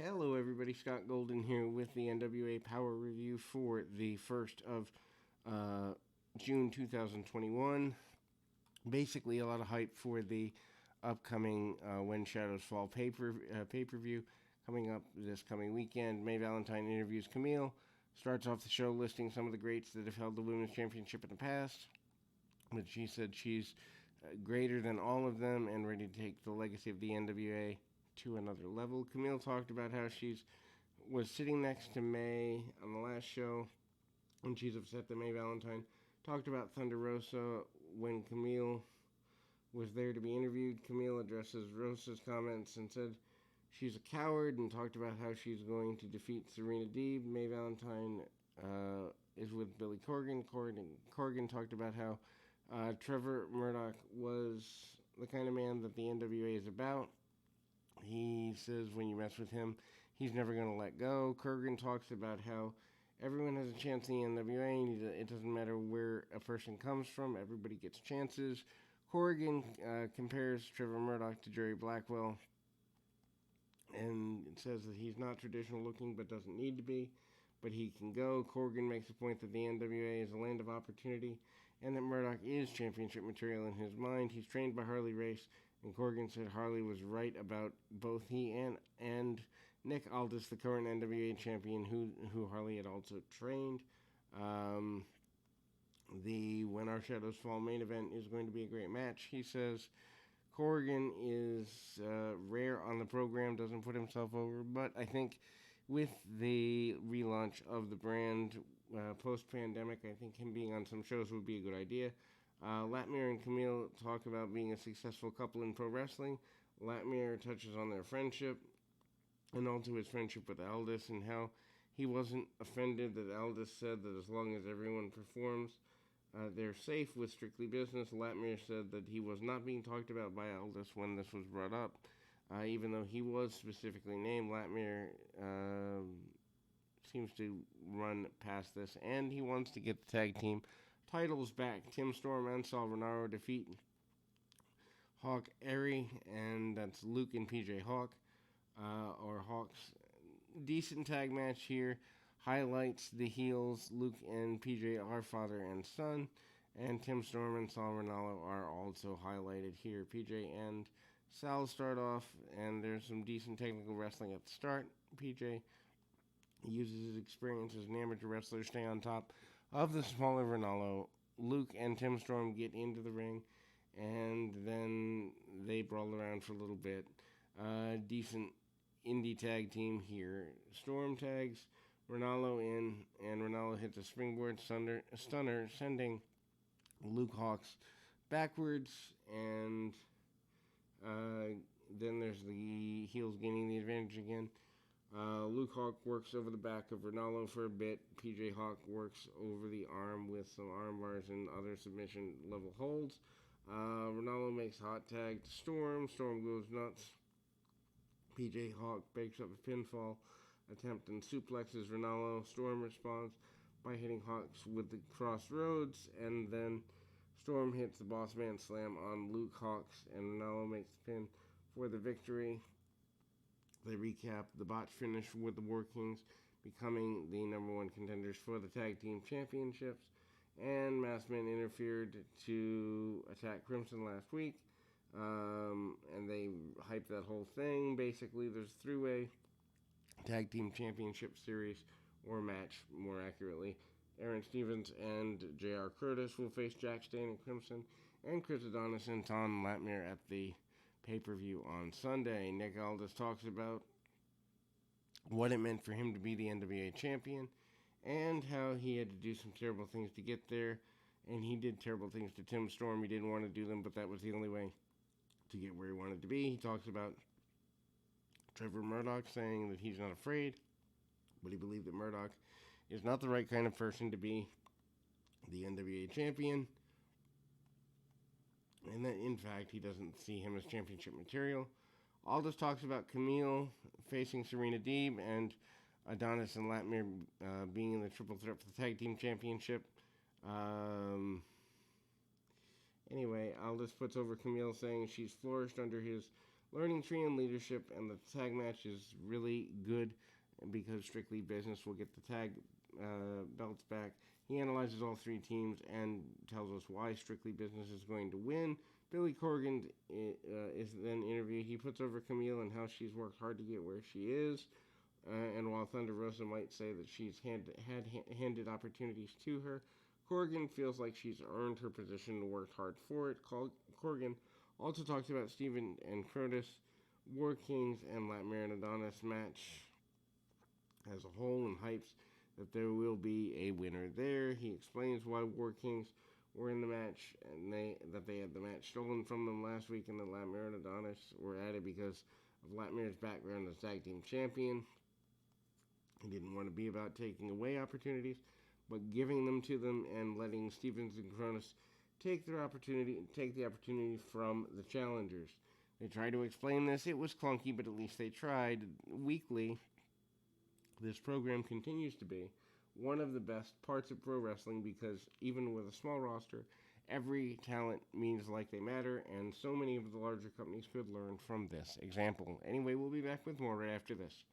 Hello, everybody. Scott Golden here with the NWA Power Review for the 1st of uh, June 2021. Basically, a lot of hype for the upcoming When Shadows Fall pay-per-view coming up this coming weekend. May Valentine interviews Camille. Starts off the show listing some of the greats that have held the Women's Championship in the past. But she said she's greater than all of them and ready to take the legacy of the NWA to another level. Camille talked about how she's was sitting next to May on the last show, and she's upset that May Valentine talked about Thunder Rosa when Camille was there to be interviewed. Camille addresses Rosa's comments and said she's a coward and talked about how she's going to defeat Serena Deeb. May Valentine is with Billy Corgan. Corgan talked about how Trevor Murdoch was the kind of man that the NWA is about. He says when you mess with him, he's never going to let go. Kurgan talks about how everyone has a chance in the NWA, and it doesn't matter where a person comes from, everybody gets chances. Corrigan compares Trevor Murdoch to Jerry Blackwell and says that he's not traditional looking but doesn't need to be, but he can go. Corrigan makes the point that the NWA is a land of opportunity and that Murdoch is championship material in his mind. He's trained by Harley Race, and Corgan said Harley was right about both he and Nick Aldis, the current NWA champion, who Harley had also trained. The When Our Shadows Fall main event is going to be a great match. He says Corgan is rare on the program, doesn't put himself over, but I think with the relaunch of the brand post-pandemic, I think him being on some shows would be a good idea. Latmir and Camille talk about being a successful couple in pro wrestling. Latmir touches on their friendship and also his friendship with Aldis and how he wasn't offended that Aldis said that as long as everyone performs, they're safe with Strictly Business. Latmir said that he was not being talked about by Aldis when this was brought up. Even though he was specifically named, Latmir seems to run past this, and he wants to get the tag team titles back. Tim Storm and Sal Rinauro defeat Hawk Airy, and that's Luke and PJ Hawk, or Hawks. Decent tag match here. Highlights the heels. Luke and PJ are father and son, and Tim Storm and Sal Rinauro are also highlighted here. PJ and Sal start off, and there's some decent technical wrestling at the start. PJ uses his experience as an amateur wrestler to stay on top of the smaller Ronaldo. Luke and Tim Storm get into the ring, and then they brawl around for a little bit. Decent indie tag team here. Storm tags Ronaldo in, and Ronaldo hits a springboard stunner, sending Luke Hawks backwards, and then there's the heels gaining the advantage again. Luke Hawk works over the back of Ronaldo for a bit. PJ Hawk works over the arm with some arm bars and other submission level holds. Ronaldo makes hot tag to Storm. Storm goes nuts. PJ Hawk breaks up a pinfall attempt and suplexes Ronaldo. Storm responds by hitting Hawks with the crossroads, and then Storm hits the Boss Man Slam on Luke Hawks, and Ronaldo makes the pin for the victory. They recap the botch finish with the War Kings becoming the number one contenders for the tag team championships, and Maskman interfered to attack Crimson last week, and they hyped that whole thing. Basically, there's a three-way tag team championship series, or match more accurately. Aaron Stevens and J.R. Curtis will face Jack Stain and Crimson, and Chris Adonis and Tom Latmir at the pay-per-view on Sunday. Nick Aldis talks about what it meant for him to be the NWA champion and how he had to do some terrible things to get there, and he did terrible things to Tim Storm. He didn't want to do them, but that was the only way to get where he wanted to be. He talks about Trevor Murdoch saying that he's not afraid, but he believed that Murdoch is not the right kind of person to be the NWA champion, and that in fact he doesn't see him as championship material. Aldis talks about Camille facing Serena Deeb and Adonis and Latmir being in the triple threat for the tag team championship. Anyway, Aldis puts over Camille, saying she's flourished under his learning tree and leadership, and the tag match is really good because Strictly Business will get the tag belts back. He analyzes all three teams and tells us why Strictly Business is going to win. Billy Corgan is then interviewed. He puts over Camille and how she's worked hard to get where she is. And while Thunder Rosa might say that she's handed opportunities to her, Corgan feels like she's earned her position and worked hard for it. Corgan also talks about Steven and Curtis, War Kings, and Latmere and Adonis match as a whole, and hypes that there will be a winner there. He explains why War Kings were in the match and that they had the match stolen from them last week, and that Latmere and Adonis were added because of Latmere's background as tag team champion. He didn't want to be about taking away opportunities, but giving them to them and letting Stevens and Cronus take the opportunity from the challengers. They tried to explain this. It was clunky, but at least they tried. Weekly, this program continues to be one of the best parts of pro wrestling because even with a small roster, every talent means like they matter, and so many of the larger companies could learn from this example. Anyway, we'll be back with more right after this.